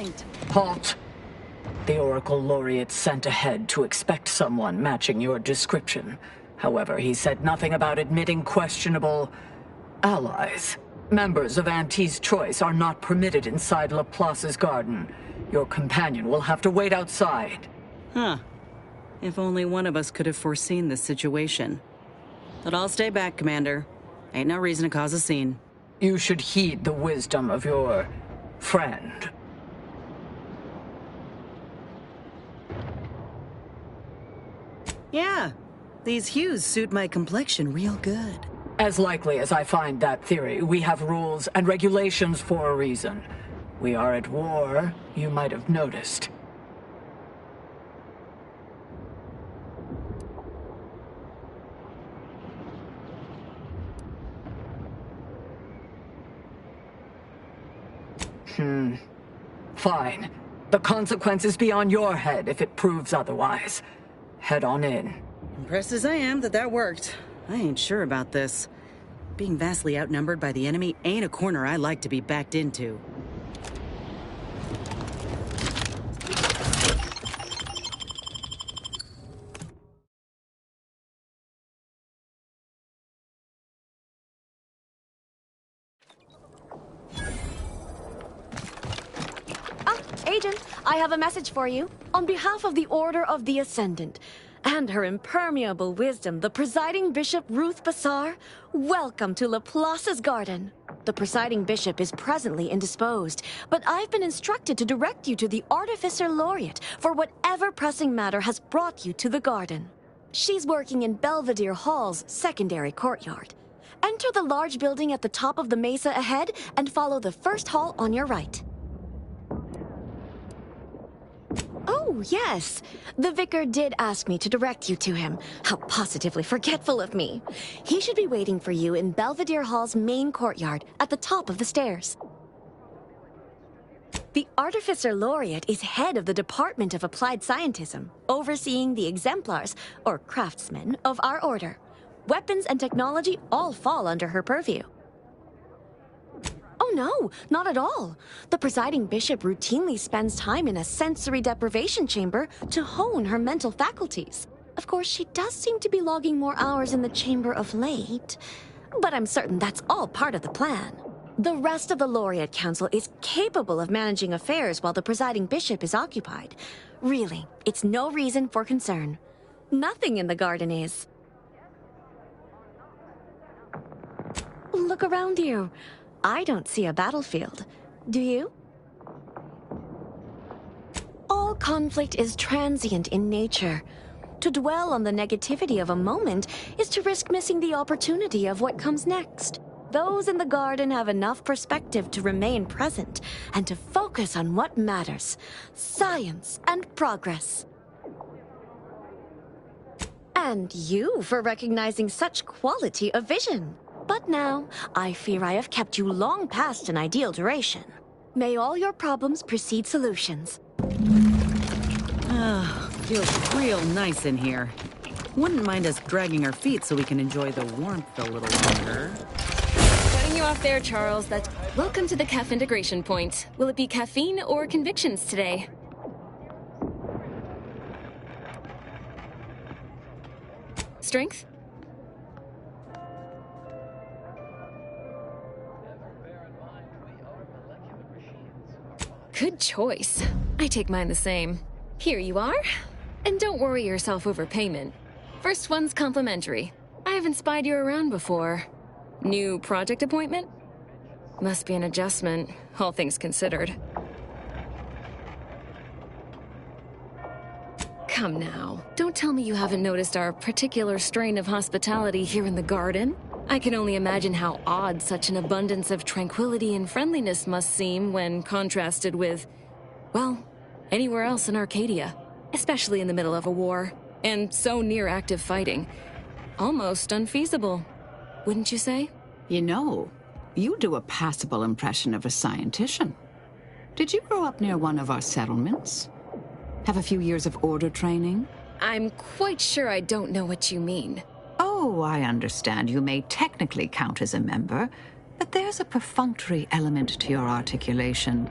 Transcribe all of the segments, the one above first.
linked. Halt! The Oracle Laureate sent ahead to expect someone matching your description. However, he said nothing about admitting questionable allies. Members of Auntie's Choice are not permitted inside Laplace's garden. Your companion will have to wait outside. Huh. If only one of us could have foreseen this situation. But I'll stay back, Commander. Ain't no reason to cause a scene. You should heed the wisdom of your friend. Yeah, these hues suit my complexion real good. As likely as I find that theory, we have rules and regulations for a reason. We are at war, you might have noticed. Fine. The consequence is beyond your head if it proves otherwise. Head on in. Impressed as I am that worked, I ain't sure about this. Being vastly outnumbered by the enemy ain't a corner I like to be backed into. Agent, I have a message for you. On behalf of the Order of the Ascendant, and her impermeable wisdom, the presiding bishop Ruth Bassar, welcome to Laplace's garden. The presiding bishop is presently indisposed, but I've been instructed to direct you to the Artificer Laureate for whatever pressing matter has brought you to the garden. She's working in Belvedere Hall's secondary courtyard. Enter the large building at the top of the mesa ahead and follow the first hall on your right. Oh, yes. The vicar did ask me to direct you to him. How positively forgetful of me. He should be waiting for you in Belvedere Hall's main courtyard at the top of the stairs. The Artificer Laureate is head of the Department of Applied Scientism, overseeing the exemplars, or craftsmen, of our order. Weapons and technology all fall under her purview. Oh no, not at all. The presiding bishop routinely spends time in a sensory deprivation chamber to hone her mental faculties. Of course, she does seem to be logging more hours in the chamber of late, but I'm certain that's all part of the plan. The rest of the Laureate Council is capable of managing affairs while the presiding bishop is occupied. Really, it's no reason for concern. Nothing in the garden is. Look around you. I don't see a battlefield. Do you? All conflict is transient in nature. To dwell on the negativity of a moment is to risk missing the opportunity of what comes next. Those in the garden have enough perspective to remain present and to focus on what matters: science and progress. And you for recognizing such quality of vision. But now, I fear I have kept you long past an ideal duration. May all your problems precede solutions. Feels real nice in here. Wouldn't mind us dragging our feet so we can enjoy the warmth a little longer. Cutting you off there, Charles. Welcome to the CAF integration point. Will it be caffeine or convictions today? Strength? Good choice. I take mine the same. Here you are. And don't worry yourself over payment. First one's complimentary. I haven't spied you around before. New project appointment? Must be an adjustment, all things considered. Come now. Don't tell me you haven't noticed our particular strain of hospitality here in the garden. I can only imagine how odd such an abundance of tranquility and friendliness must seem when contrasted with, well, anywhere else in Arcadia, especially in the middle of a war, and so near active fighting. Almost unfeasible, wouldn't you say? You know, you do a passable impression of a scientician. Did you grow up near one of our settlements? Have a few years of order training? I'm quite sure I don't know what you mean. Oh, I understand you may technically count as a member, but there's a perfunctory element to your articulation.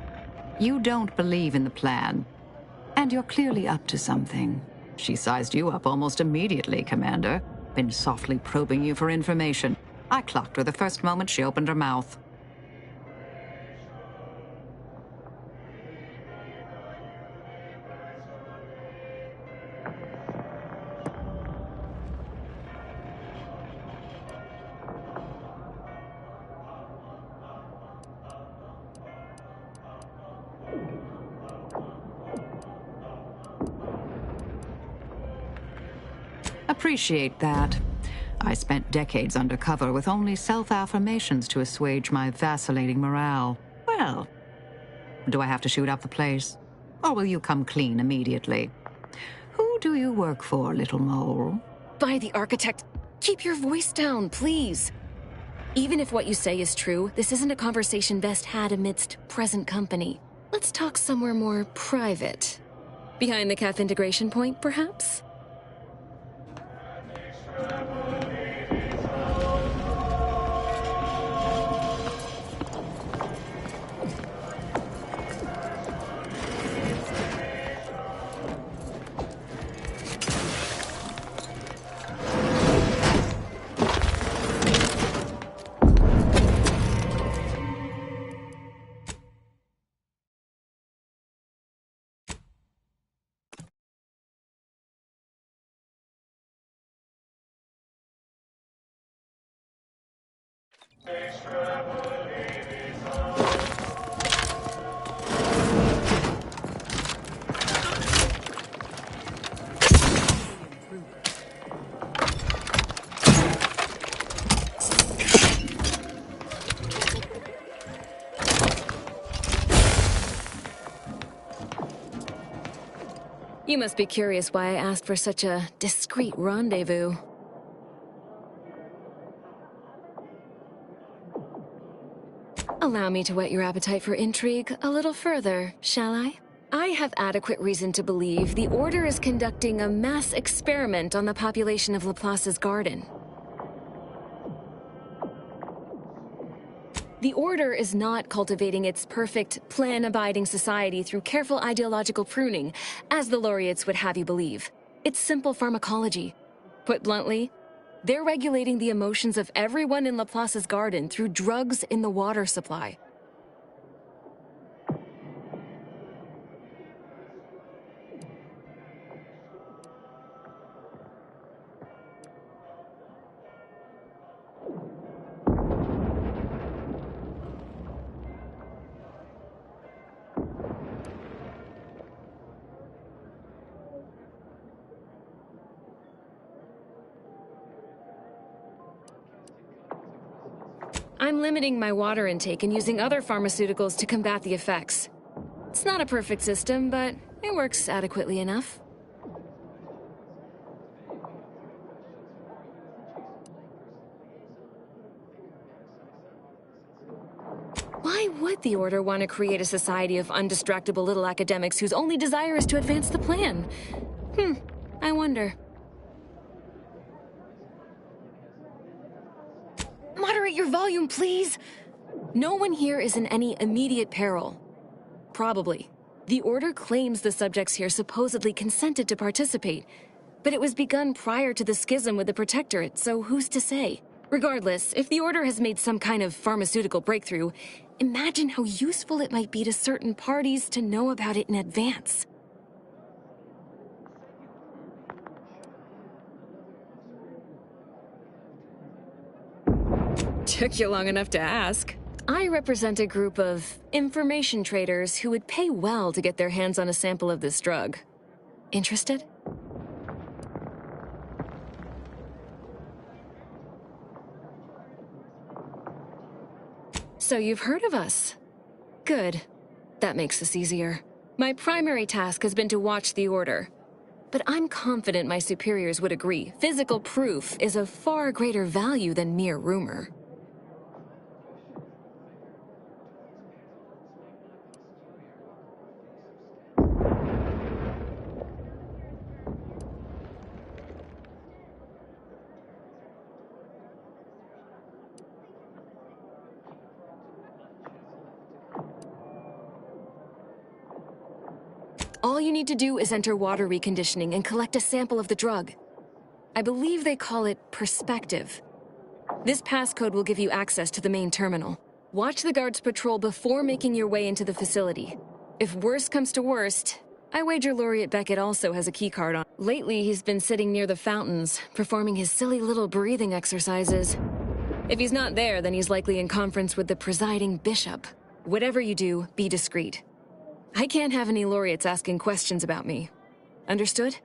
You don't believe in the plan. And you're clearly up to something. She sized you up almost immediately, Commander. Been softly probing you for information. I clocked her the first moment she opened her mouth. Appreciate that. I spent decades undercover with only self-affirmations to assuage my vacillating morale. Well, do I have to shoot up the place? Or will you come clean immediately? Who do you work for, little mole? By the architect, keep your voice down, please. Even if what you say is true, this isn't a conversation best had amidst present company. Let's talk somewhere more private. Behind the CAF integration point, perhaps? You must be curious why I asked for such a discreet rendezvous. Allow me to whet your appetite for intrigue a little further, shall I? I have adequate reason to believe the Order is conducting a mass experiment on the population of Laplace's garden. The Order is not cultivating its perfect, plan-abiding society through careful ideological pruning, as the laureates would have you believe. It's simple pharmacology. Put bluntly, they're regulating the emotions of everyone in Laplace's garden through drugs in the water supply. I'm limiting my water intake and using other pharmaceuticals to combat the effects. It's not a perfect system, but it works adequately enough. Why would the Order want to create a society of undistractable little academics whose only desire is to advance the plan? I wonder. Moderate your volume, please! No one here is in any immediate peril. Probably. The Order claims the subjects here supposedly consented to participate, but it was begun prior to the schism with the Protectorate, so who's to say? Regardless, if the Order has made some kind of pharmaceutical breakthrough, imagine how useful it might be to certain parties to know about it in advance. Took you long enough to ask. I represent a group of information traders who would pay well to get their hands on a sample of this drug. Interested? So you've heard of us. Good. That makes this easier. My primary task has been to watch the Order. But I'm confident my superiors would agree. Physical proof is of far greater value than mere rumor. All you need to do is enter water reconditioning and collect a sample of the drug. I believe they call it perspective. This passcode will give you access to the main terminal. Watch the guards patrol before making your way into the facility. If worst comes to worst, I wager Laureate Beckett also has a keycard on. Lately, he's been sitting near the fountains, performing his silly little breathing exercises. If he's not there, then he's likely in conference with the presiding bishop. Whatever you do, be discreet. I can't have any laureates asking questions about me. Understood?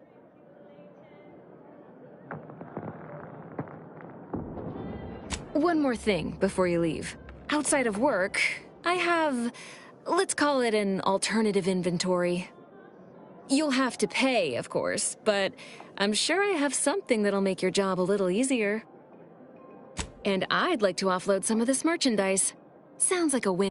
One more thing before you leave. Outside of work, I have, let's call it an alternative inventory. You'll have to pay, of course, but I'm sure I have something that'll make your job a little easier. And I'd like to offload some of this merchandise. Sounds like a win.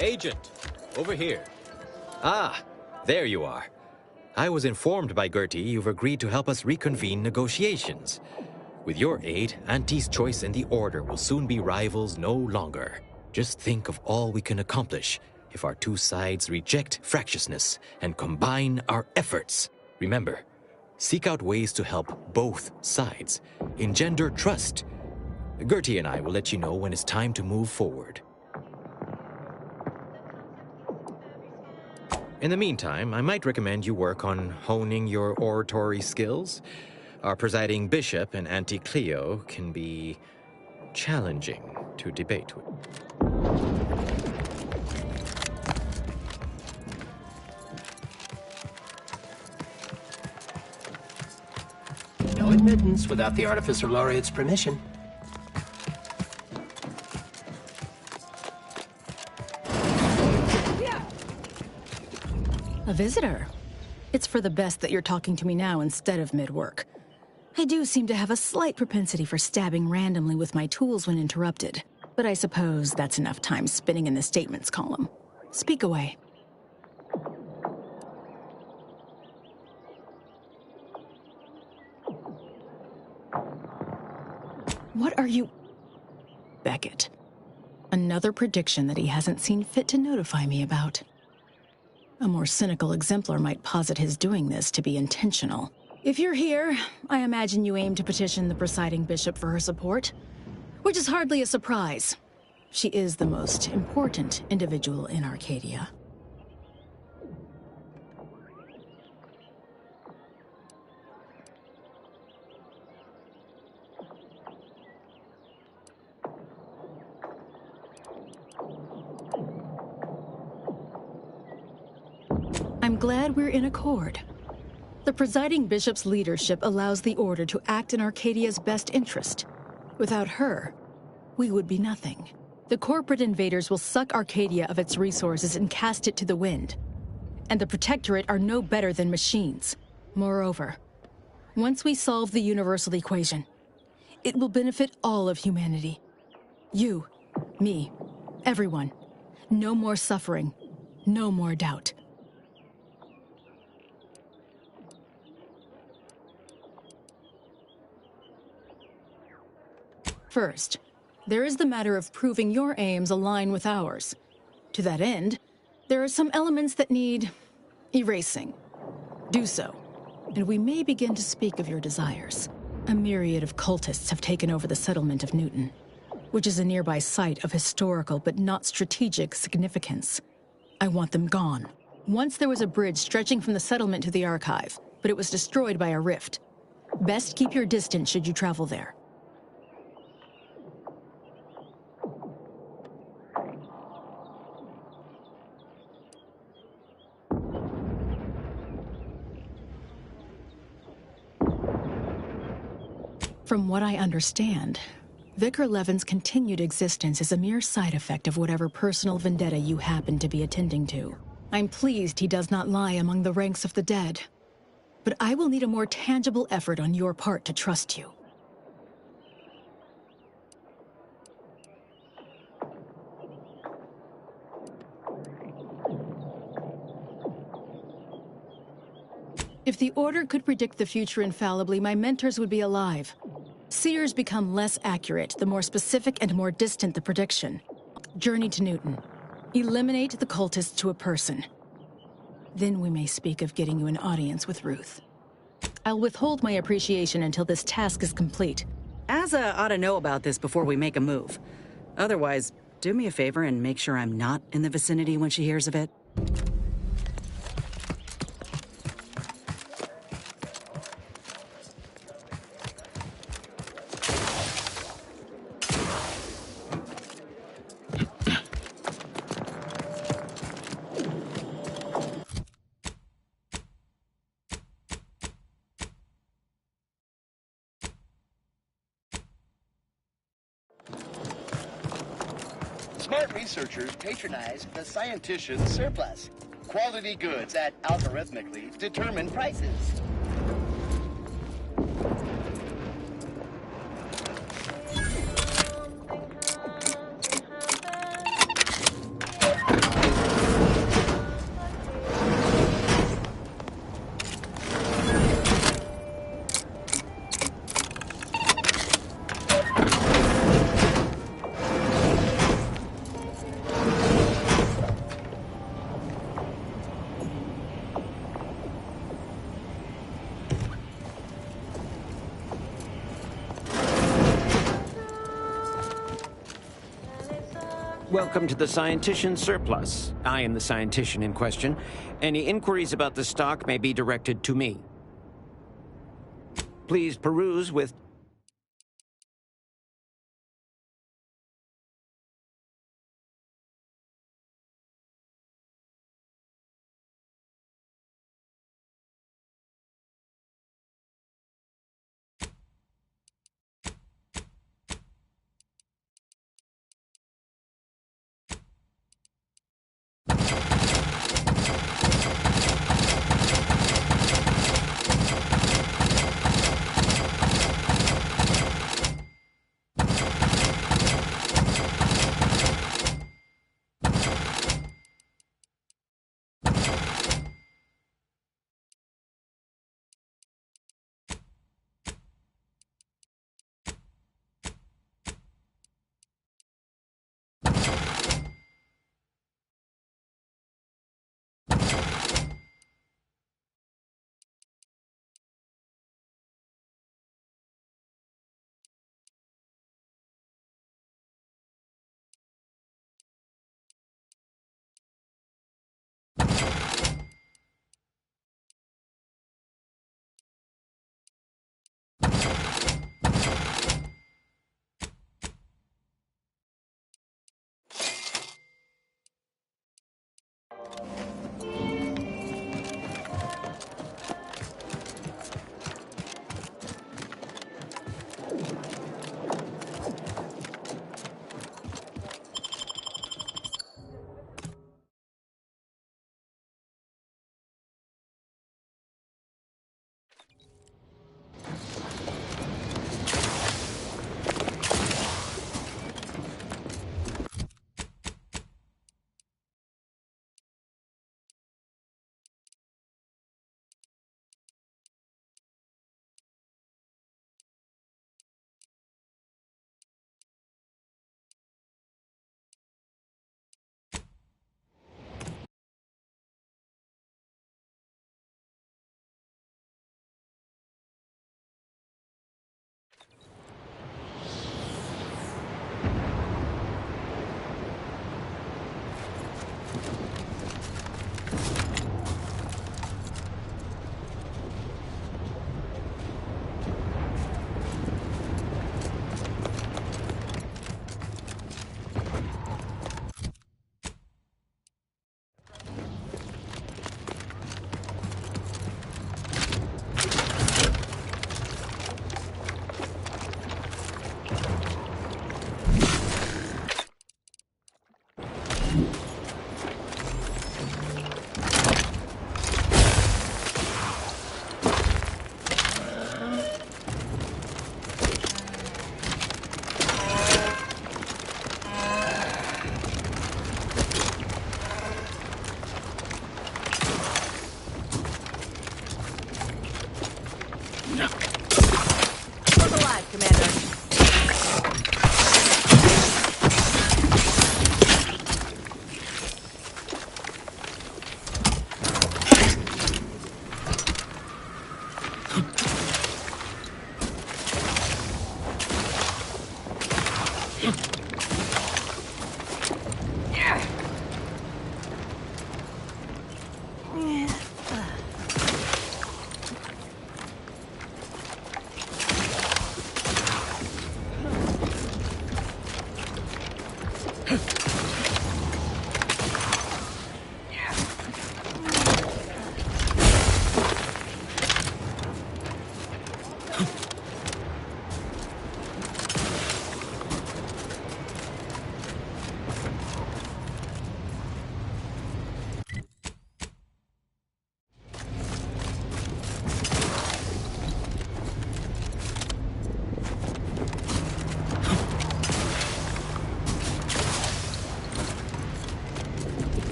Agent, over here. Ah, there you are. I was informed by Gertie you've agreed to help us reconvene negotiations. With your aid, Auntie's choice and the Order will soon be rivals no longer. Just think of all we can accomplish if our two sides reject fractiousness and combine our efforts. Remember, seek out ways to help both sides. Engender trust. Gertie and I will let you know when it's time to move forward. In the meantime, I might recommend you work on honing your oratory skills. Our presiding bishop and Auntie Cleo can be challenging to debate with. No admittance without the Artificer Laureate's permission. A visitor? It's for the best that you're talking to me now instead of mid-work. I do seem to have a slight propensity for stabbing randomly with my tools when interrupted, but I suppose that's enough time spinning in the statements column. Speak away. What are you... Beckett. Another prediction that he hasn't seen fit to notify me about. A more cynical exemplar might posit his doing this to be intentional. If you're here, I imagine you aim to petition the presiding bishop for her support, which is hardly a surprise. She is the most important individual in Arcadia. I'm glad we're in accord. The presiding bishop's leadership allows the Order to act in Arcadia's best interest. Without her, we would be nothing. The corporate invaders will suck Arcadia of its resources and cast it to the wind. And the Protectorate are no better than machines. Moreover, once we solve the universal equation, it will benefit all of humanity. You, me, everyone. No more suffering, no more doubt. First, there is the matter of proving your aims align with ours. To that end, there are some elements that need erasing. Do so, and we may begin to speak of your desires. A myriad of cultists have taken over the settlement of Newton, which is a nearby site of historical but not strategic significance. I want them gone. Once there was a bridge stretching from the settlement to the archive, but it was destroyed by a rift. Best keep your distance should you travel there. From what I understand, Vicar Levin's continued existence is a mere side effect of whatever personal vendetta you happen to be attending to. I'm pleased he does not lie among the ranks of the dead, but I will need a more tangible effort on your part to trust you. If the Order could predict the future infallibly, my mentors would be alive. Seers become less accurate the more specific and more distant the prediction. Journey to Newton. Eliminate the cultists to a person. Then we may speak of getting you an audience with Ruth. I'll withhold my appreciation until this task is complete. Asa ought to know about this before we make a move. Otherwise, do me a favor and make sure I'm not in the vicinity when she hears of it. Smart researchers patronize the scientician's surplus. Quality goods at algorithmically determined prices. Welcome to the Scientician Surplus. I am the scientician in question. Any inquiries about the stock may be directed to me. Please peruse with...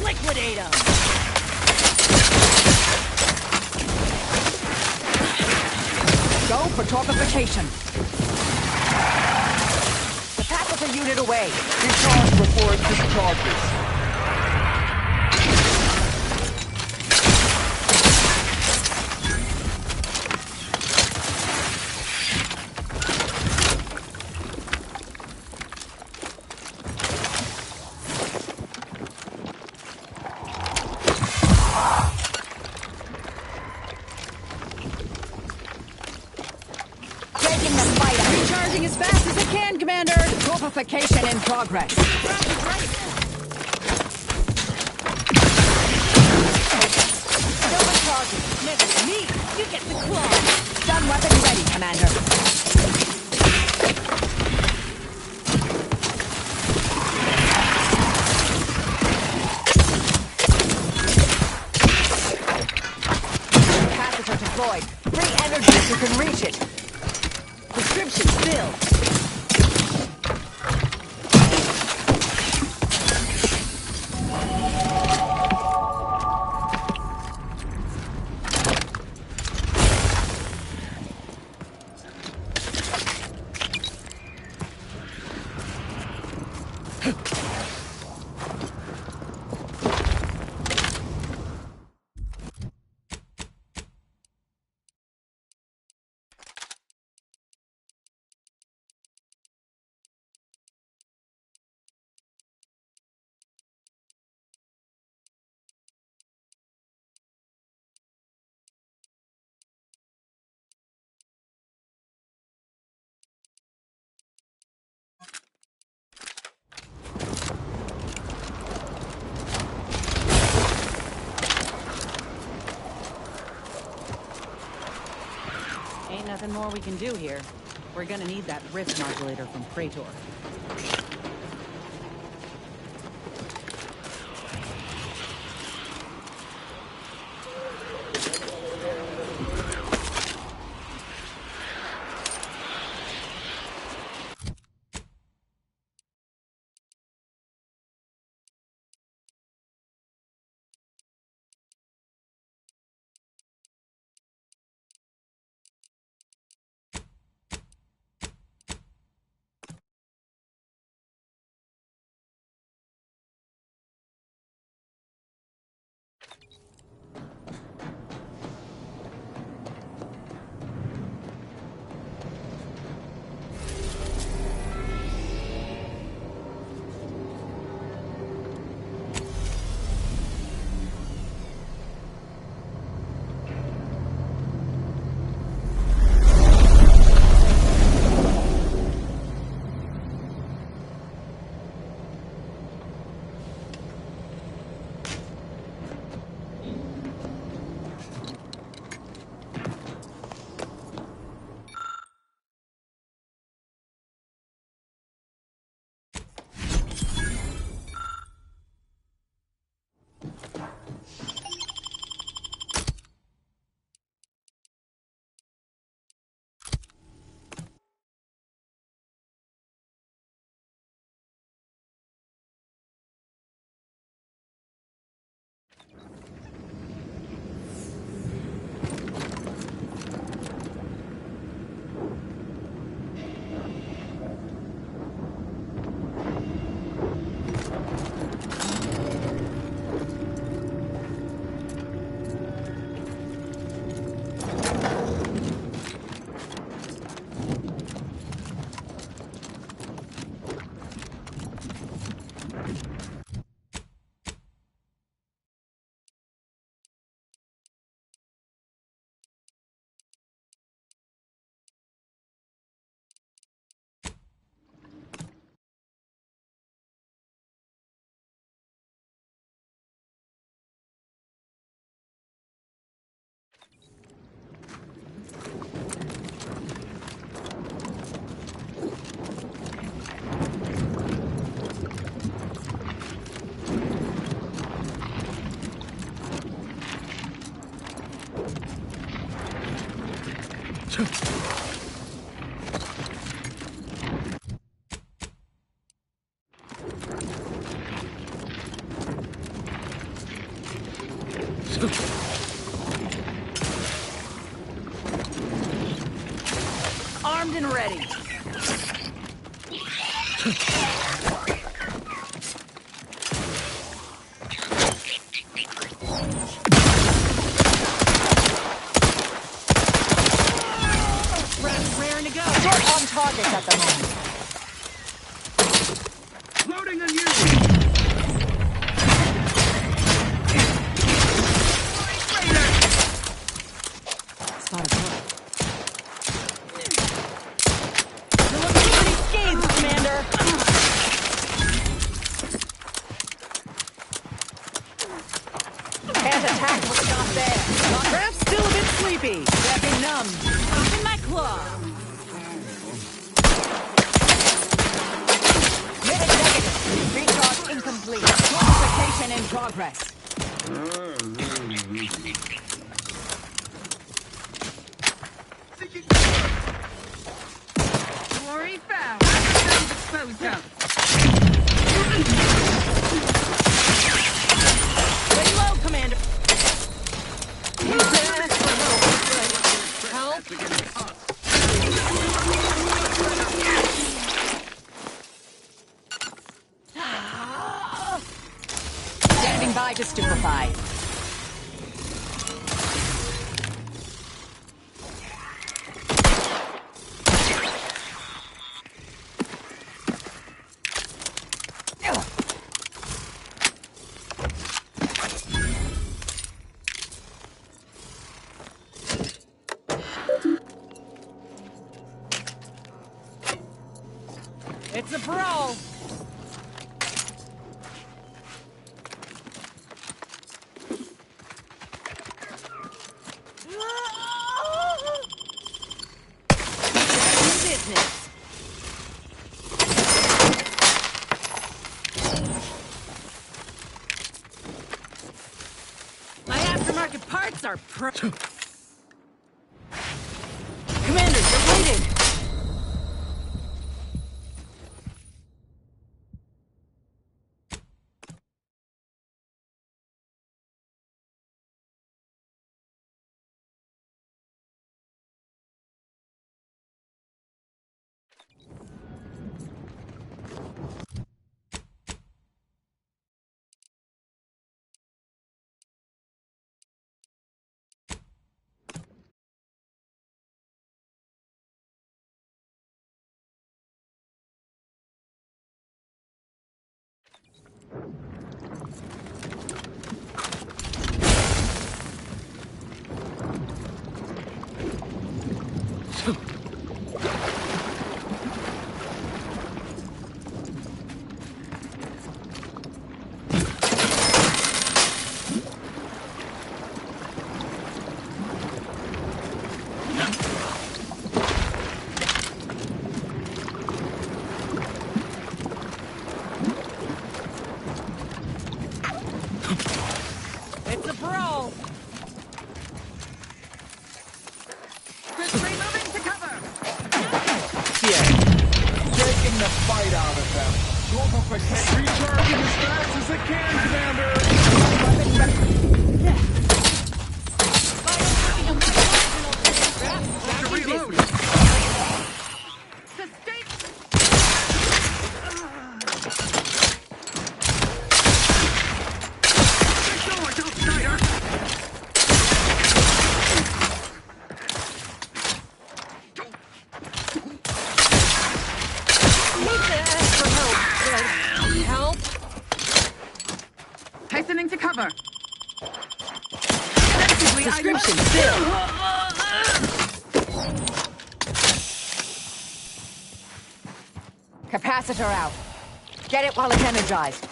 Liquidate 'em! Go for torpification. Capacitor unit away. Recharge before it discharges. Taking the fight. Recharging as fast as it can, Commander! Torpification in progress. Silver charges. Next me, you get the claw. Stun weapon ready, Commander. Capacitor deployed. Free energy if you can reach it. Prescription filled. Ain't nothing more we can do here. We're gonna need that rift modulator from Praetor. Armed and ready. Raring to go. Short on target at the moment. Loading on you! Spot a bullet. You're looking pretty scathed, Commander. Can't attack what's not there. Craft's still a bit sleepy. Getting numb. In my claw. Minute negative. Recharge incomplete. Fortification in progress. Glory found. Disposed of. Lay low, Commander. Help. Standing by to stupefy. It's a brawl. Business. My aftermarket parts are Commander, you're waiting. It's a brawl. Quickly moving to cover. Taking the fight out of them. Recharging as fast as it can, Commander. To reload. Sustain. Help. Hastening to cover. Description still. Capacitor out. Get it while it's energized.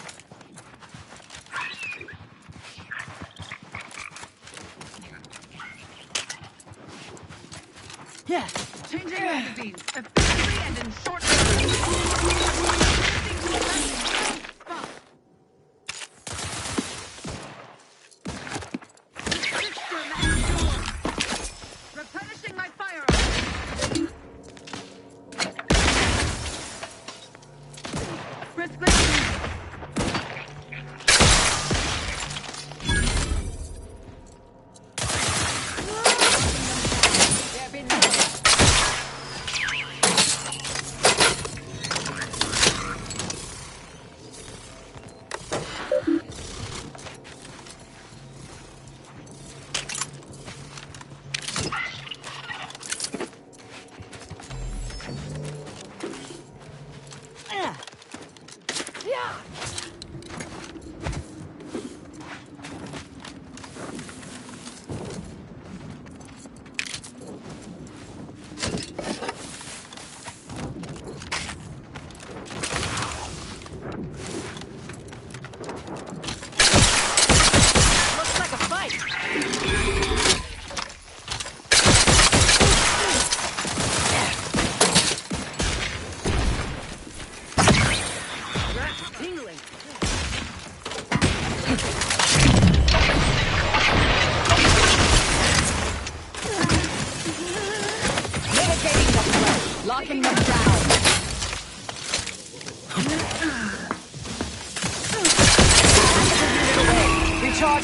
Yeah. Changing magazines. Efficiently and in short replenishing my firearms.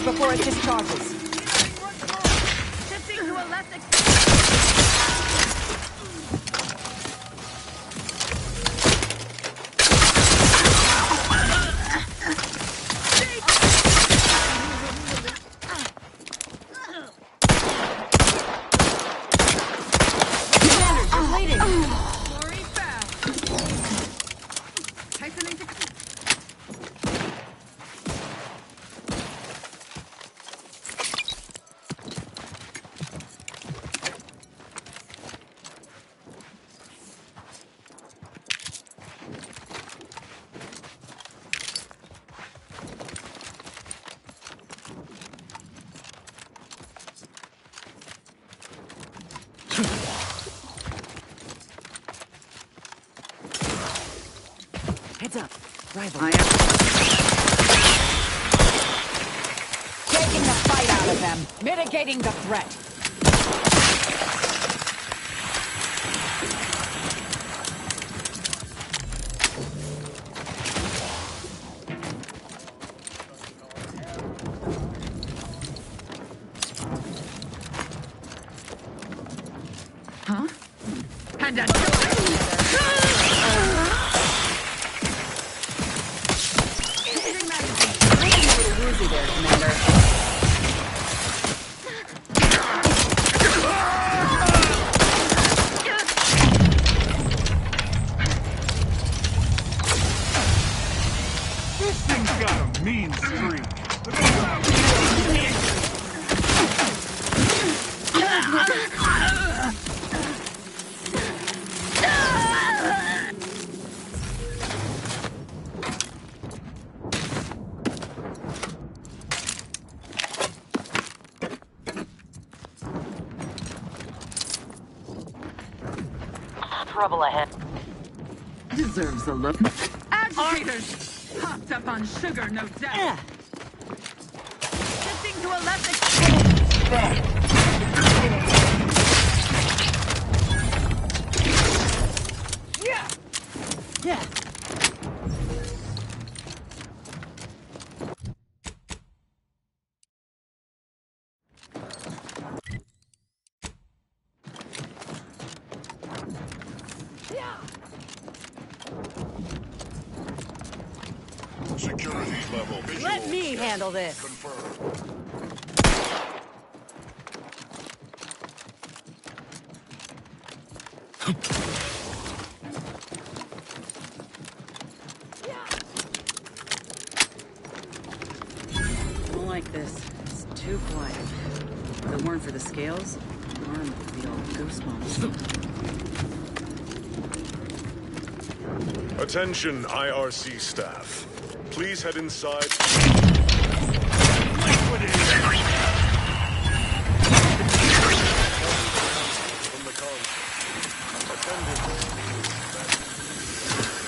Charge before it discharges. Shifting to a less Heads up. Rival. I am. Taking the fight out of them. Mitigating the threat. Huh? And a Woozy there, Commander. This thing's got a mean streak. trouble ahead. Deserves a look. Agitators! Hopped up on sugar, no doubt. Shifting to a less exposed. Yeah. Security level visual. Let me handle this. Confirmed. I don't like this. It's too quiet. If it weren't for the scales, my arm would be all goosebumps. Attention, IRC staff. Please head inside.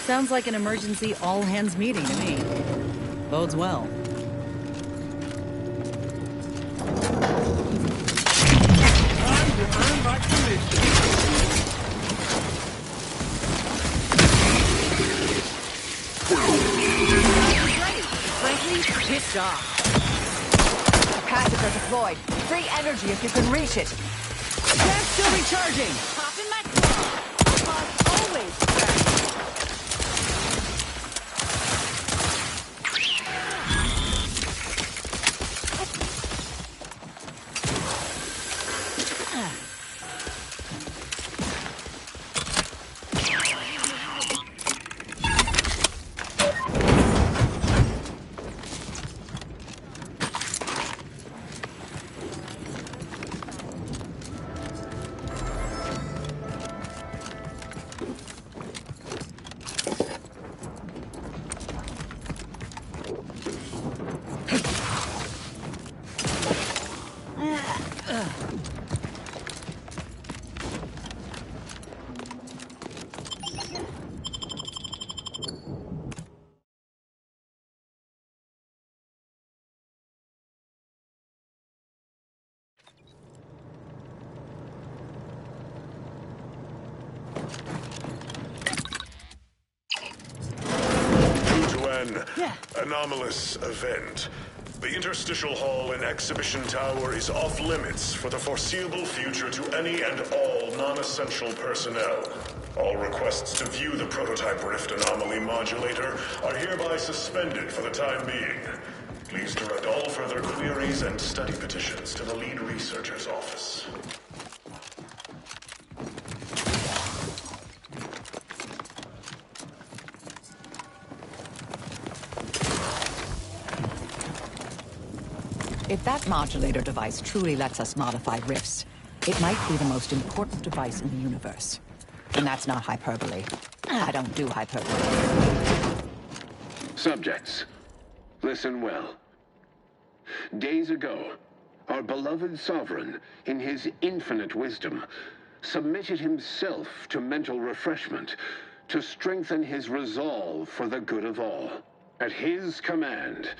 Sounds like an emergency all-hands meeting to me. Bodes well. Time to earn my commission. Frankly, pissed off. Passives are deployed. Free energy if you can reach it. That's still recharging! Popping my claw. Always fresh. Due to an anomalous event, The interstitial hall and exhibition tower is off limits for the foreseeable future to any and all non-essential personnel. All requests to view the prototype rift anomaly modulator are hereby suspended for the time being. Please direct all further queries and study petitions to the lead researcher's office. If that modulator device truly lets us modify rifts, it might be the most important device in the universe. And that's not hyperbole. I don't do hyperbole. Subjects, listen well. Days ago, our beloved sovereign, in his infinite wisdom, submitted himself to mental refreshment to strengthen his resolve for the good of all. At his command,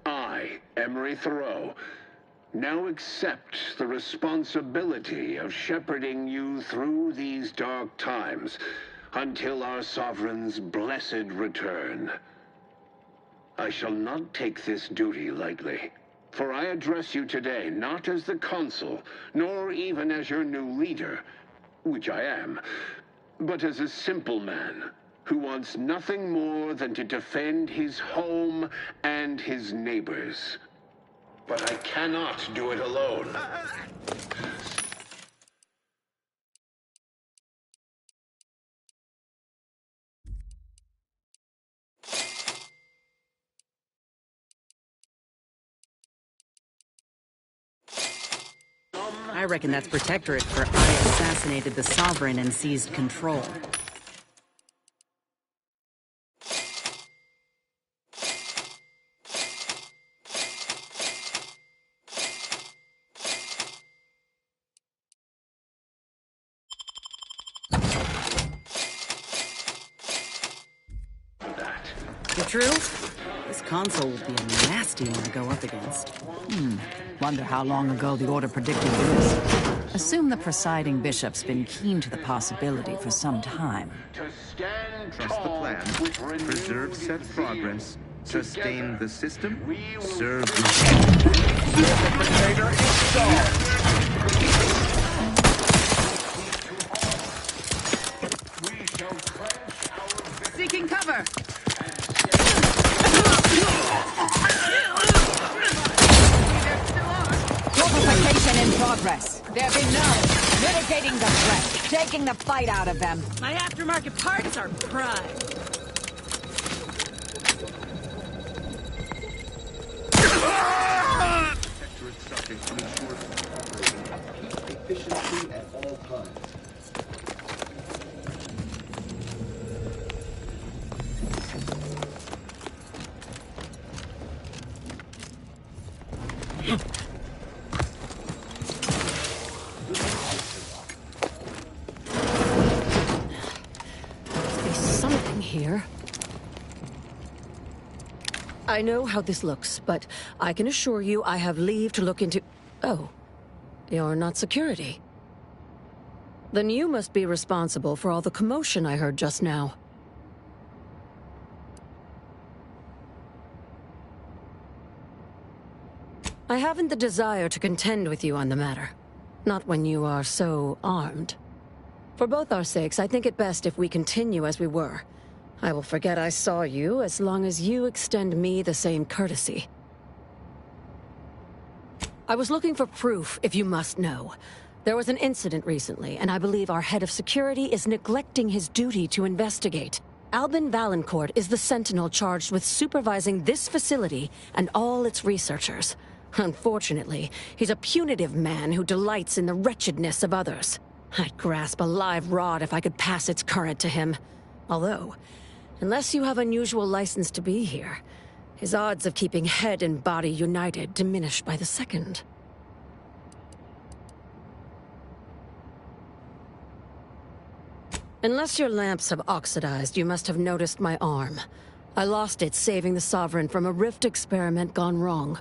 I, Emery Thoreau, now accept the responsibility of shepherding you through these dark times until our sovereign's blessed return. I shall not take this duty lightly, for I address you today not as the consul, nor even as your new leader, which I am, but as a simple man who wants nothing more than to defend his home and his neighbors. But I cannot do it alone. I reckon that's Protectorate for I assassinated the Sovereign and seized control. True? This console will be a nasty one to go up against. Wonder how long ago the Order predicted this. Assume the presiding bishop's been keen to the possibility for some time. Trust the plan. Preserve set progress. Sustain the system. Serve Seeking cover. Fortification in progress. There be none. Mitigating the threat. Taking the fight out of them. My aftermarket parts are prime. subject to ensure efficiency at all times. Here. I know how this looks, but I can assure you I have leave to look into... Oh, you're not security. Then you must be responsible for all the commotion I heard just now. I haven't the desire to contend with you on the matter. Not when you are so armed. For both our sakes, I think it best if we continue as we were. I will forget I saw you as long as you extend me the same courtesy. I was looking for proof, if you must know. There was an incident recently, and I believe our head of security is neglecting his duty to investigate. Albin Valancourt is the sentinel charged with supervising this facility and all its researchers. Unfortunately, he's a punitive man who delights in the wretchedness of others. I'd grasp a live rod if I could pass its current to him. Although, unless you have unusual license to be here, his odds of keeping head and body united diminish by the second. Unless your lamps have oxidized, you must have noticed my arm. I lost it saving the Sovereign from a rift experiment gone wrong.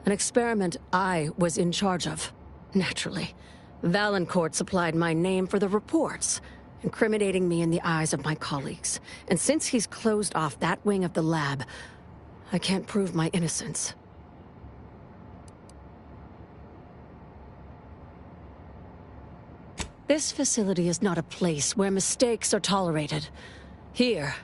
An experiment I was in charge of, naturally. Valancourt supplied my name for the reports, incriminating me in the eyes of my colleagues. And since he's closed off that wing of the lab, I can't prove my innocence. This facility is not a place where mistakes are tolerated. Here,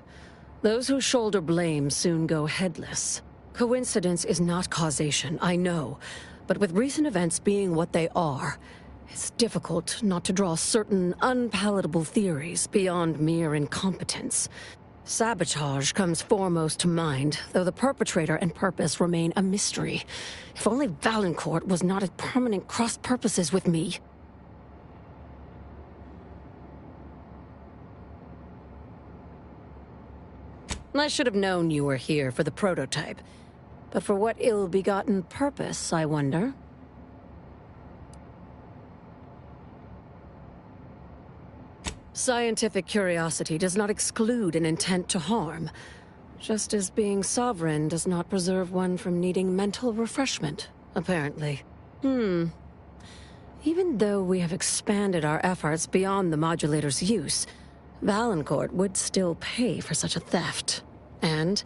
those who shoulder blame soon go headless. Coincidence is not causation, I know. But with recent events being what they are, it's difficult not to draw certain unpalatable theories beyond mere incompetence. Sabotage comes foremost to mind, though the perpetrator and purpose remain a mystery. If only Valancourt was not at permanent cross-purposes with me. I should have known you were here for the prototype. But for what ill-begotten purpose, I wonder? Scientific curiosity does not exclude an intent to harm, just as being sovereign does not preserve one from needing mental refreshment, apparently. Even though we have expanded our efforts beyond the modulator's use, Valancourt would still pay for such a theft. And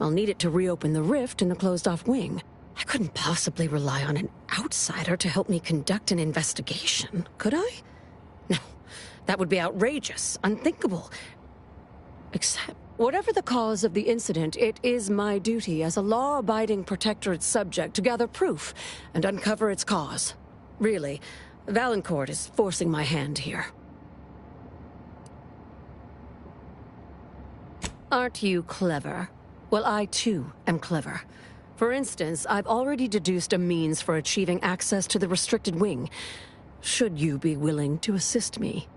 I'll need it to reopen the rift in the closed-off wing. I couldn't possibly rely on an outsider to help me conduct an investigation, could I? No, that would be outrageous, unthinkable. Except, whatever the cause of the incident, it is my duty as a law-abiding protectorate subject to gather proof and uncover its cause. Really, Valancourt is forcing my hand here. Aren't you clever? Well, I too am clever. For instance, I've already deduced a means for achieving access to the restricted wing. Should you be willing to assist me?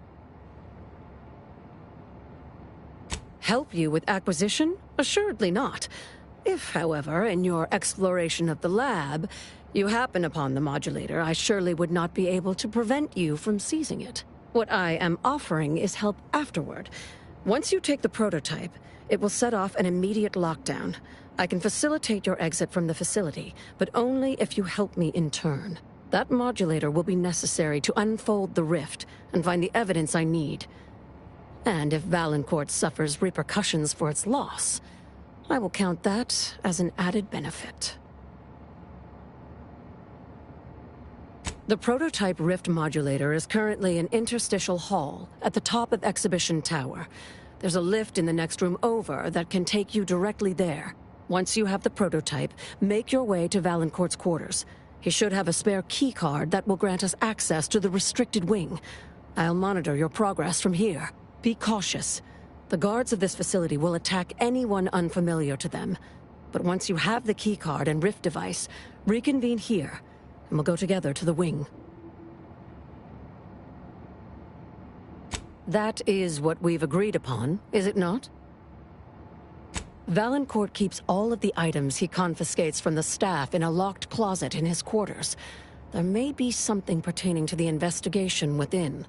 Help you with acquisition? Assuredly not. If, however, in your exploration of the lab, you happen upon the modulator, I surely would not be able to prevent you from seizing it. What I am offering is help afterward. Once you take the prototype, it will set off an immediate lockdown. I can facilitate your exit from the facility, but only if you help me in turn. That modulator will be necessary to unfold the rift and find the evidence I need. And if Valancourt suffers repercussions for its loss, I will count that as an added benefit. The prototype rift modulator is currently in Interstitial Hall at the top of Exhibition Tower. There's a lift in the next room over that can take you directly there. Once you have the prototype, make your way to Valancourt's quarters. He should have a spare key card that will grant us access to the restricted wing. I'll monitor your progress from here. Be cautious. The guards of this facility will attack anyone unfamiliar to them. But once you have the key card and rift device, reconvene here, and we'll go together to the wing. That is what we've agreed upon, is it not? Valancourt keeps all of the items he confiscates from the staff in a locked closet in his quarters. There may be something pertaining to the investigation within.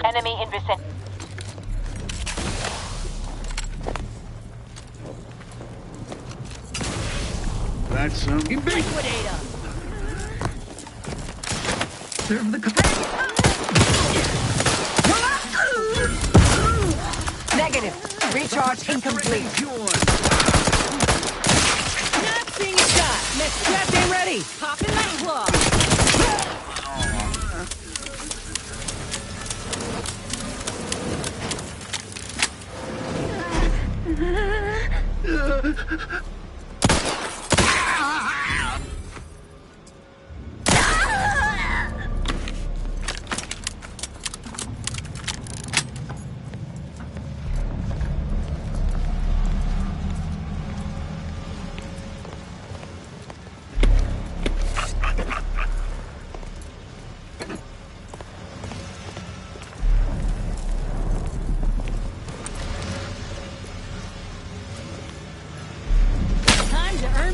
Enemy in vicinity. That's some. Liquidate him. Serve the Negative. Recharge incomplete. Not seeing a shot. Next trap game ready. Popping that claw.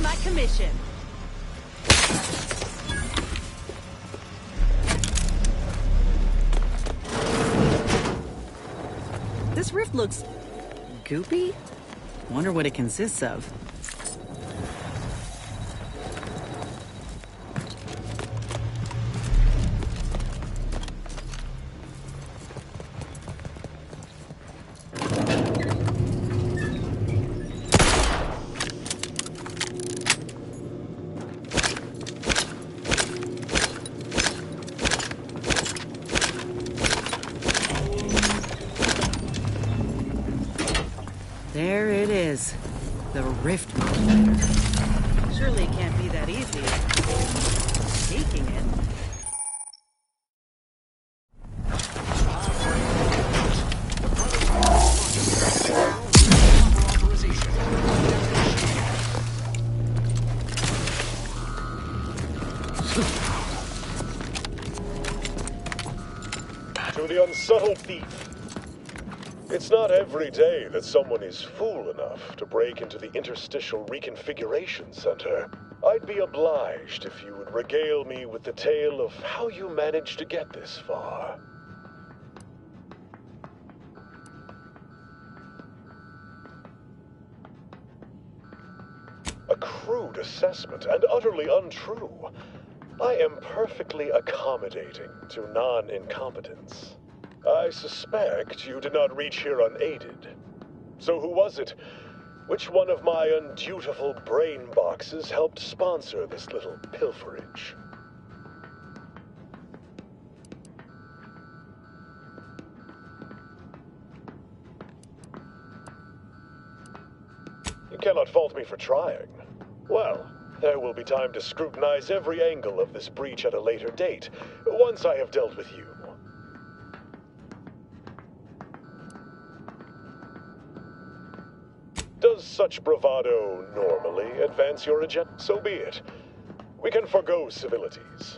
on my commission. This rift looks goopy. Wonder what it consists of. There it is. The rift modulator. Surely it can't be that easy. Taking it. To the unsubtle thief. It's not every day that someone is fool enough to break into the Interstitial Reconfiguration Center. I'd be obliged if you would regale me with the tale of how you managed to get this far. A crude assessment and utterly untrue. I am perfectly accommodating to non-incompetence. I suspect you did not reach here unaided. So who was it? Which one of my undutiful brain boxes helped sponsor this little pilferage? You cannot fault me for trying. Well, there will be time to scrutinize every angle of this breach at a later date, once I have dealt with you. Does such bravado normally advance your agenda? So be it. We can forgo civilities.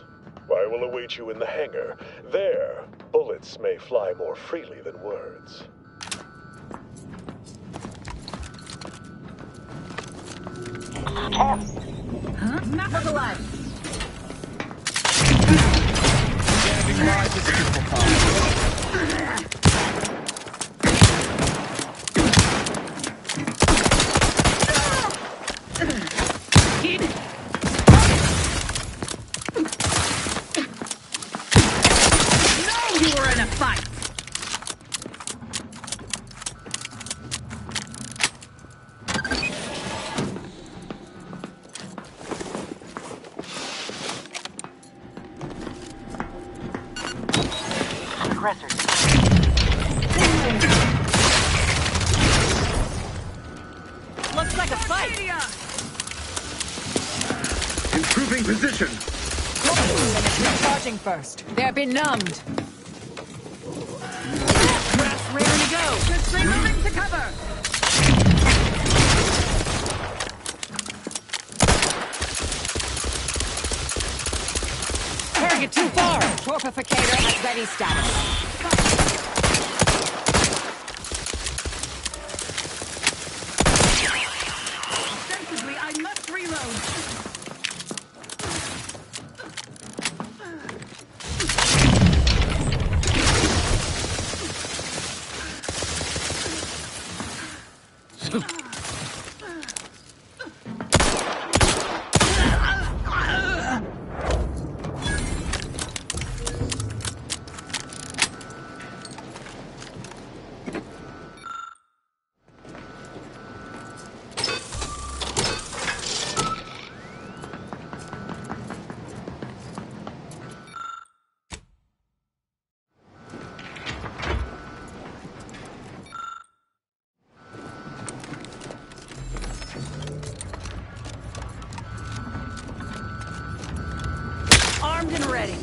I will await you in the hangar. There, bullets may fly more freely than words. Huh? Not for the life. Standing by to superpower. Kid. No, you were in a fight. Looks like a fight. Improving position. Recharging first. They're benumbed. Grass raring to go. Just moving to cover. Target too far. Torpificator at ready status. Ostensibly, I must reload. Armed and ready.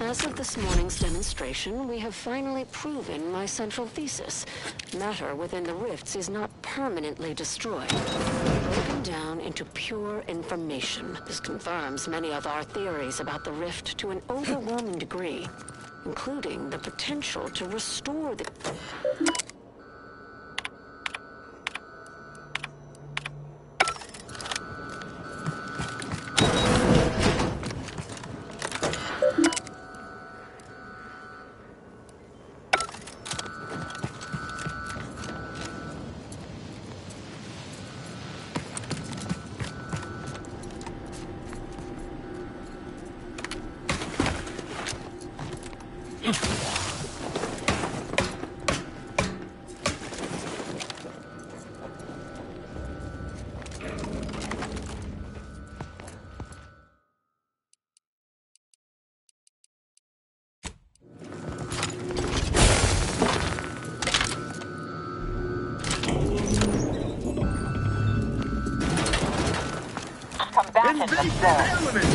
As of this morning's demonstration, we have finally proven my central thesis. Matter within the rifts is not permanently destroyed, broken down into pure information. This confirms many of our theories about the rift to an overwhelming degree, including the potential to restore the... Combatants observed.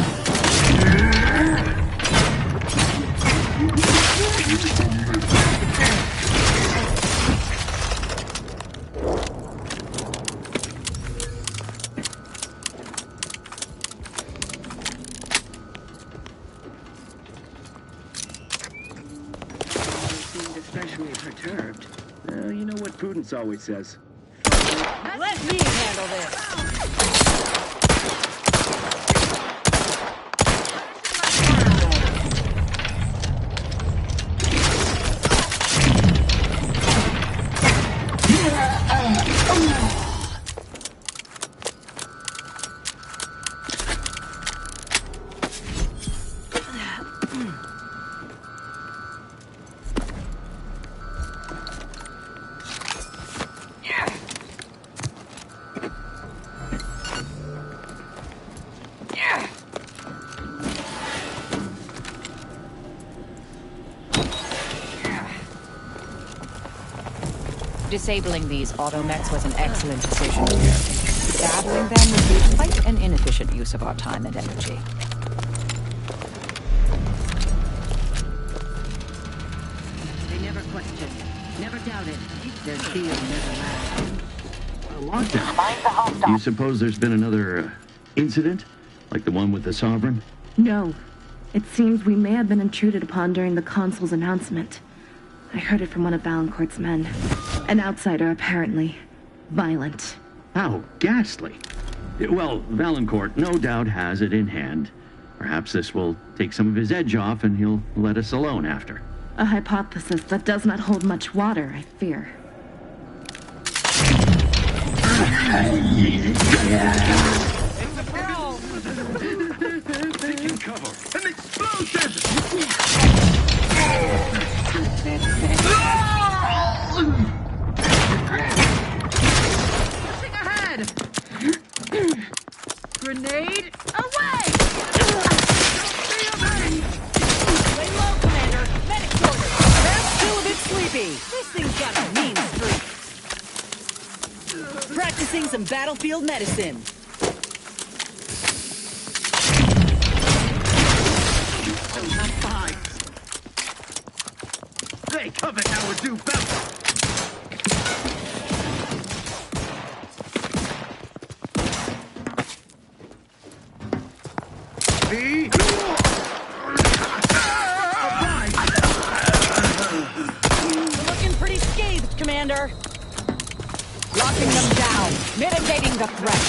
Especially perturbed. You know what Prudence always says. Let me handle this! Disabling these automechs was an excellent decision. Battling them would be quite an inefficient use of our time and energy. They never questioned, never doubted. Their zeal never lacked. Lockdown. Do you suppose there's been another incident? Like the one with the Sovereign? No. It seems we may have been intruded upon during the Consul's announcement. I heard it from one of Valancourt's men. An outsider, apparently. Violent. How ghastly. Well, Valancourt no doubt has it in hand. Perhaps this will take some of his edge off and he'll let us alone after. A hypothesis that does not hold much water, I fear. Taking cover. An explosion! Pushing ahead! Grenade away! Lay low, Commander. Medic quarters. That's still a bit sleepy. This thing's got a mean streak. Practicing some battlefield medicine. They covet our due battle. You're looking pretty scathed, Commander. Locking them down, mitigating the threat.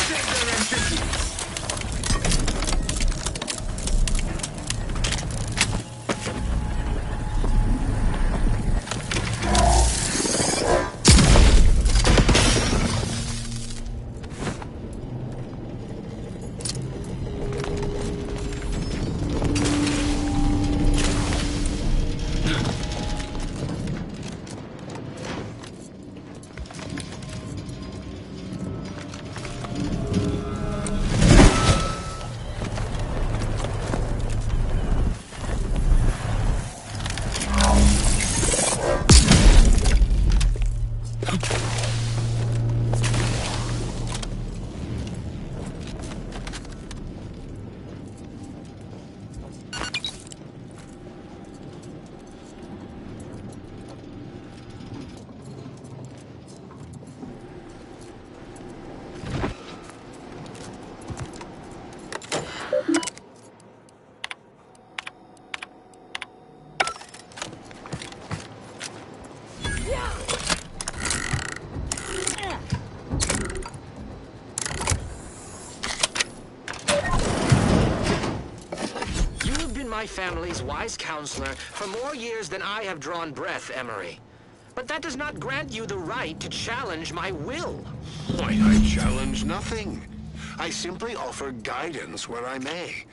my family's wise counselor for more years than I have drawn breath, Emery. But that does not grant you the right to challenge my will. Why, I challenge nothing. I simply offer guidance where I may.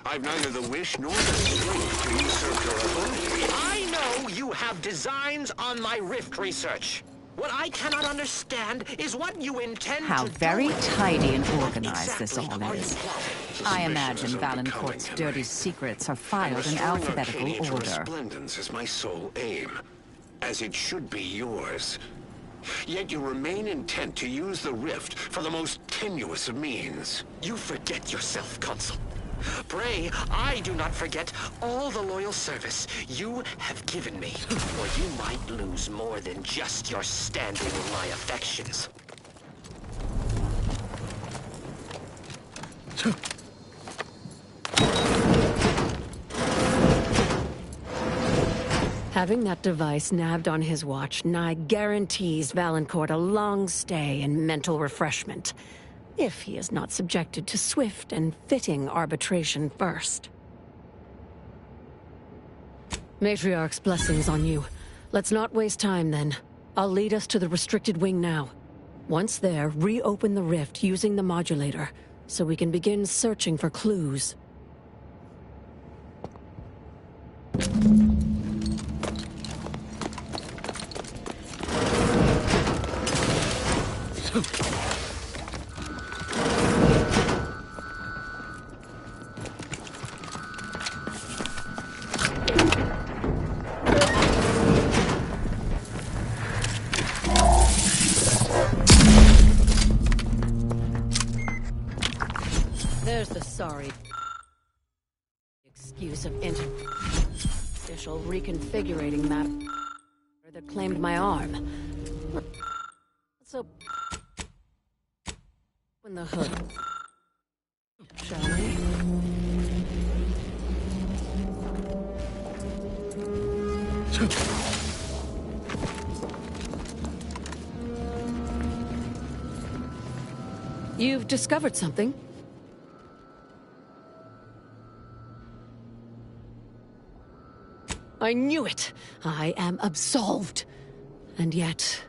I've neither the wish nor the strength to usurp your authority. I know you have designs on my rift research. What I cannot understand is what you intend How to very do. tidy and organized this all is. I imagine Valancourt's dirty secrets are filed in alphabetical Arcadia to order. resplendence is my sole aim, as it should be yours. Yet you remain intent to use the rift for the most tenuous of means. You forget yourself, Consul. Pray, I do not forget all the loyal service you have given me, or you might lose more than just your standing in my affections. Having that device nabbed on his watch nigh guarantees Valancourt a long stay and mental refreshment, if he is not subjected to swift and fitting arbitration first. Matriarch's blessings on you. Let's not waste time, then. I'll lead us to the restricted wing now. Once there, reopen the rift using the modulator, so we can begin searching for clues. There's the sorry excuse of official reconfigurating matter that claimed my arm. So, open the hood, shall we? You've discovered something? I knew it! I am absolved! And yet,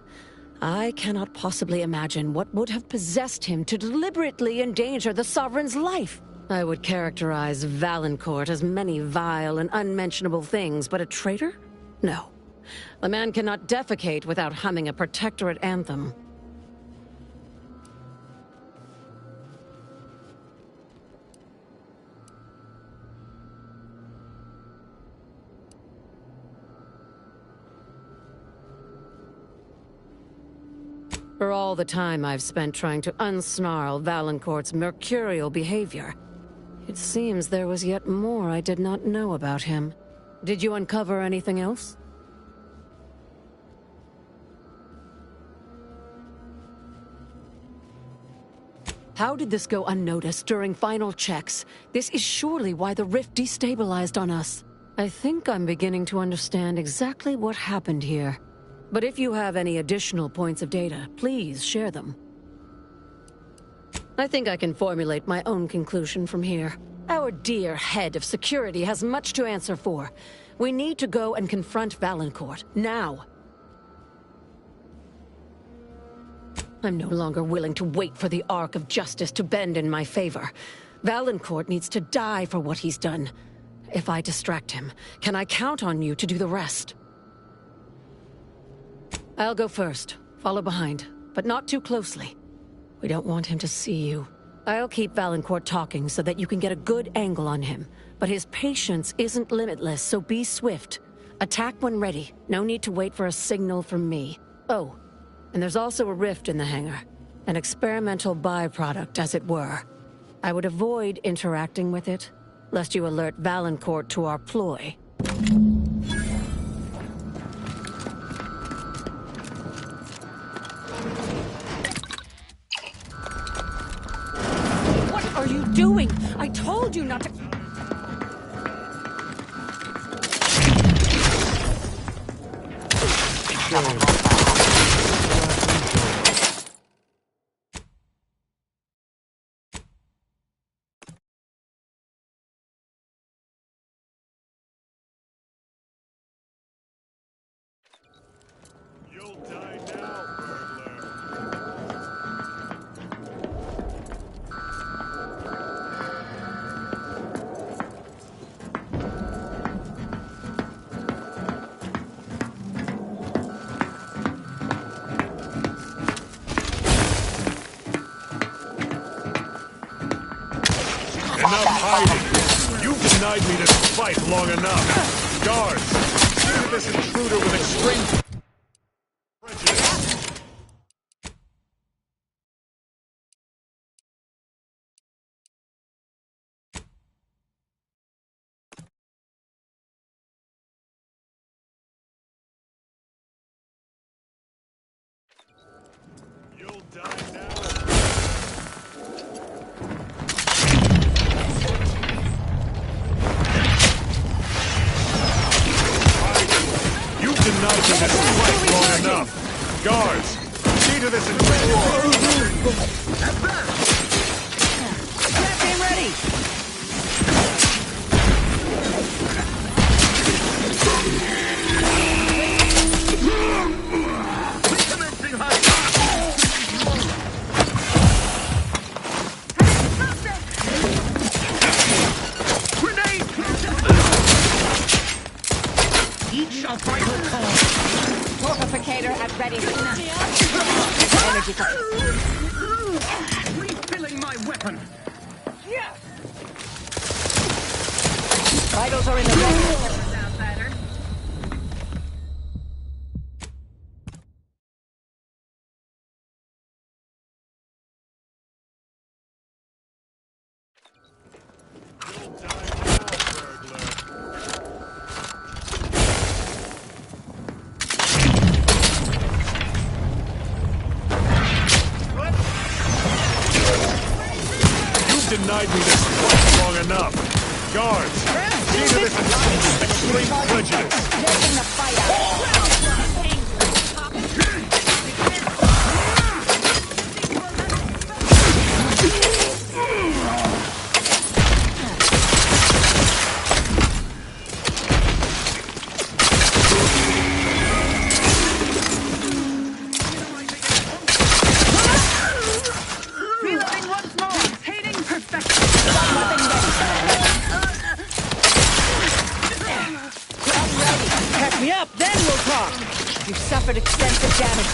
I cannot possibly imagine what would have possessed him to deliberately endanger the Sovereign's life. I would characterize Valancourt as many vile and unmentionable things, but a traitor? No. The man cannot defecate without humming a protectorate anthem. For all the time I've spent trying to unsnarl Valancourt's mercurial behavior, it seems there was yet more I did not know about him. Did you uncover anything else? How did this go unnoticed during final checks? This is surely why the rift destabilized on us. I think I'm beginning to understand exactly what happened here. But if you have any additional points of data, please share them. I think I can formulate my own conclusion from here. Our dear head of security has much to answer for. We need to go and confront Valancourt, now. I'm no longer willing to wait for the arc of justice to bend in my favor. Valancourt needs to die for what he's done. If I distract him, can I count on you to do the rest? I'll go first, follow behind, but not too closely. We don't want him to see you. I'll keep Valancourt talking so that you can get a good angle on him. But his patience isn't limitless, so be swift. Attack when ready. No need to wait for a signal from me. Oh, and there's also a rift in the hangar. An experimental byproduct, as it were. I would avoid interacting with it, lest you alert Valancourt to our ploy. What are you doing? I told you not to... denied me this fight long enough. Guards, treat this intruder with extreme prejudice. You'll die now. Denied me this fight long enough. Guards, see to this intruder. Jet beam ready. Recommencing high. Each a vital call. Fortificator at ready. Energy Refilling my weapon. Vitals are in the ready. Denied me this fight long enough. Guards, see to this extreme prejudice. Taking the fight out. Reloading once more. Hating perfection. Catch me up, then we'll talk. You suffered extensive damage.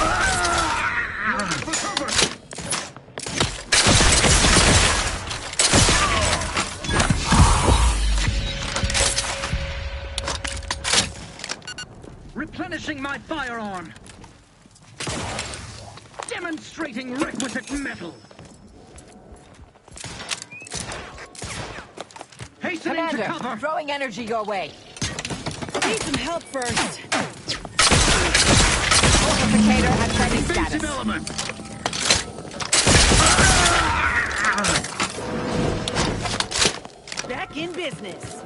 Replenishing my firearm. Demonstrating requisite metal. Hastening to Commander, cover. throwing energy your way. Need some help first. Fortificator at ready status. Defensive element. Back in business.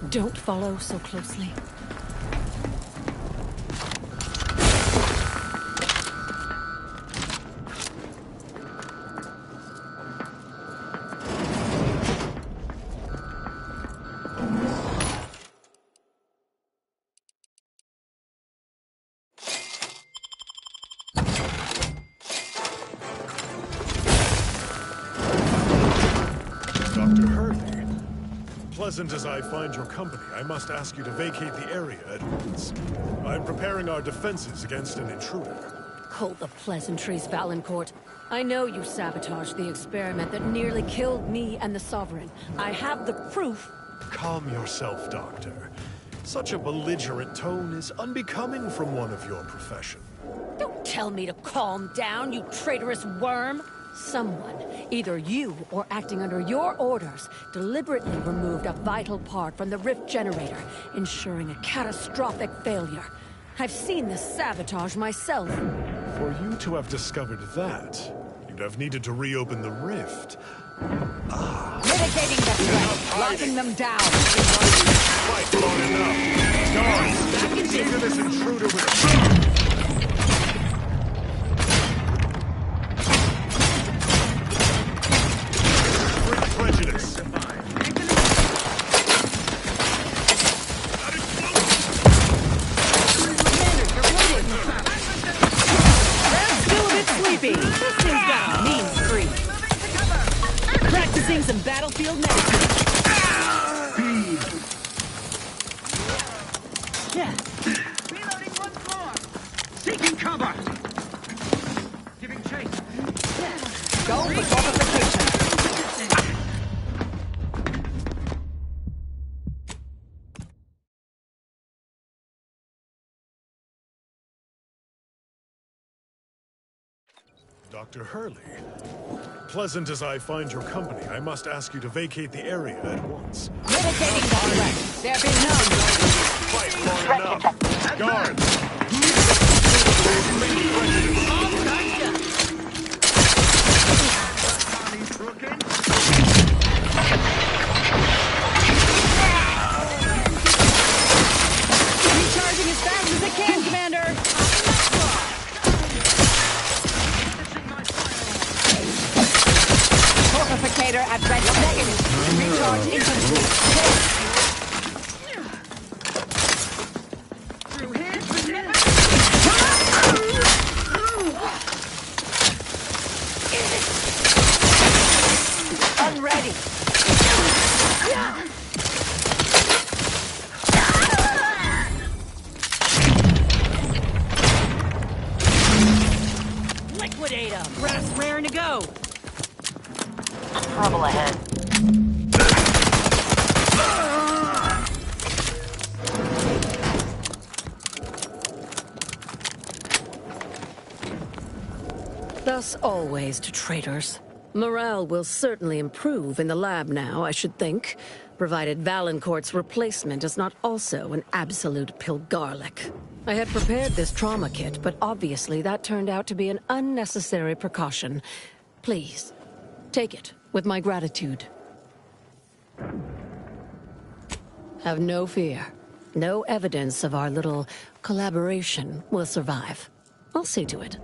Don't follow so closely. Dr. Hurley, pleasant as I find your company, I must ask you to vacate the area at once. I'm preparing our defenses against an intruder. Hold the pleasantries, Valancourt. I know you sabotaged the experiment that nearly killed me and the Sovereign. I have the proof. Calm yourself, Doctor. Such a belligerent tone is unbecoming from one of your profession. Don't tell me to calm down, you traitorous worm! Someone, either you or acting under your orders, deliberately removed a vital part from the rift generator, ensuring a catastrophic failure. I've seen this sabotage myself. For you to have discovered that, you'd have needed to reopen the rift. Mitigating the threat, locking them down. Quite long enough. Guards, see to this intruder with prejudice. Still a bit sleepy. This thing's got a mean streak. Practicing some battlefield management. Yeah. Reloading once more. Seeking cover. Giving chase. Go for fortification. Dr. Hurley, pleasant as I find your company, I must ask you to vacate the area at once. Mitigating the threat. There be none. Quite long enough. Guards! Recharging as fast as it can, Commander. Fortificator at red negative. Recharge incomplete. Unready. Liquidate them. Brass raring to go. Trouble ahead. Thus always to traitors. Morale will certainly improve in the lab now, I should think, provided Valancourt's replacement is not also an absolute pilgarlic. I had prepared this trauma kit, but obviously that turned out to be an unnecessary precaution. Please, take it with my gratitude. Have no fear. No evidence of our little collaboration will survive. I'll see to it.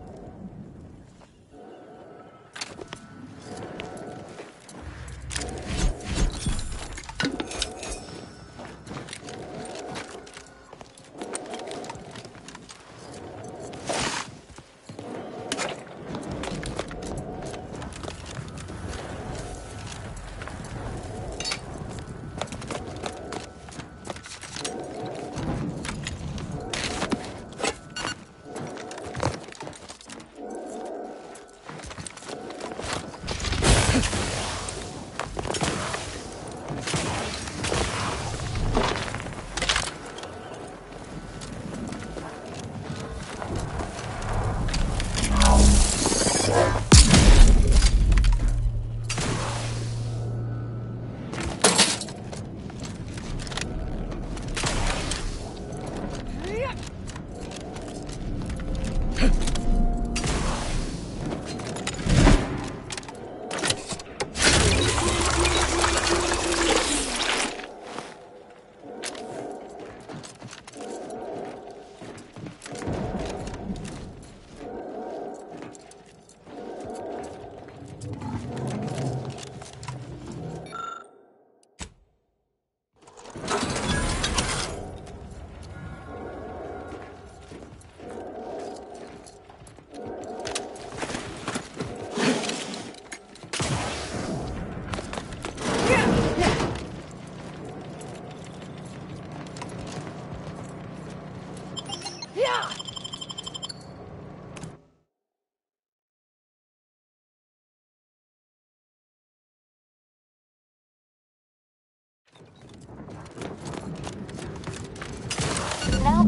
Now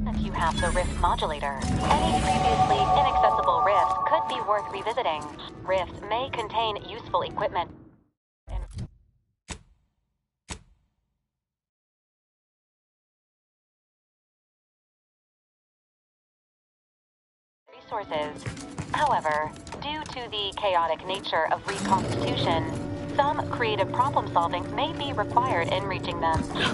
that you you have the rift modulator. Any previously inaccessible rifts could be worth revisiting. Rifts may contain useful equipment. Resources. However, due to the chaotic nature of reconstitution, some creative problem solving may be required in reaching them.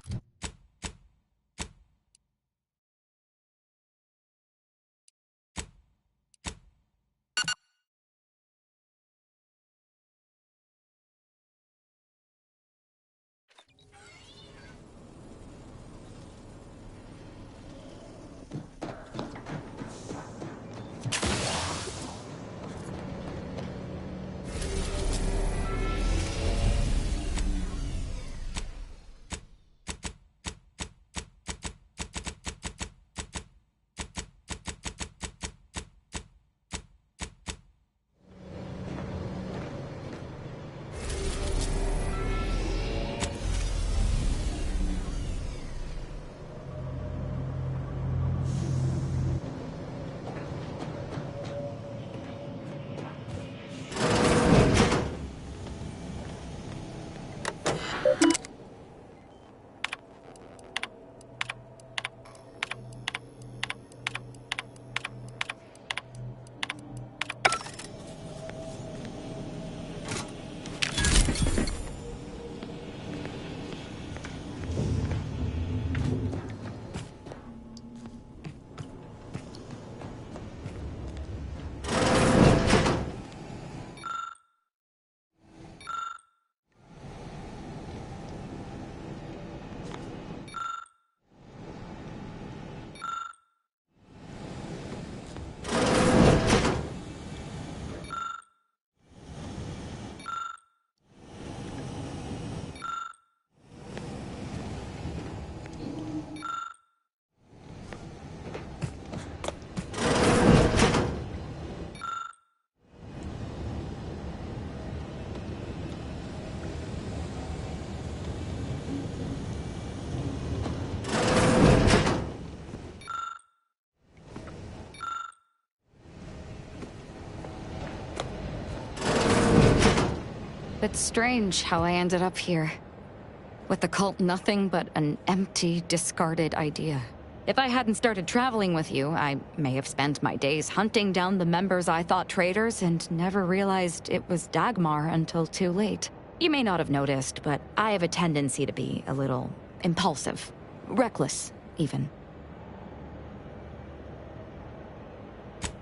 It's strange how I ended up here. With the cult nothing but an empty, discarded idea. If I hadn't started traveling with you, I may have spent my days hunting down the members I thought traitors and never realized it was Dagmar until too late. You may not have noticed, but I have a tendency to be a little impulsive. Reckless, even.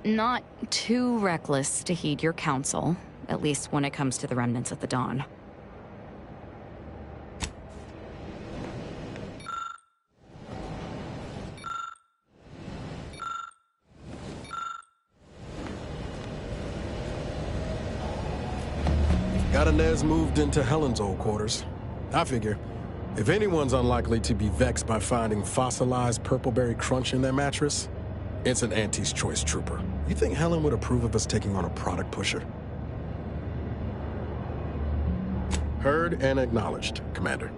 Not too reckless to heed your counsel. At least when it comes to the remnants of the Dawn. Got Inez moved into Helen's old quarters. I figure, if anyone's unlikely to be vexed by finding fossilized purpleberry crunch in their mattress, it's an Auntie's Choice trooper. You think Helen would approve of us taking on a product pusher? Heard and acknowledged, Commander.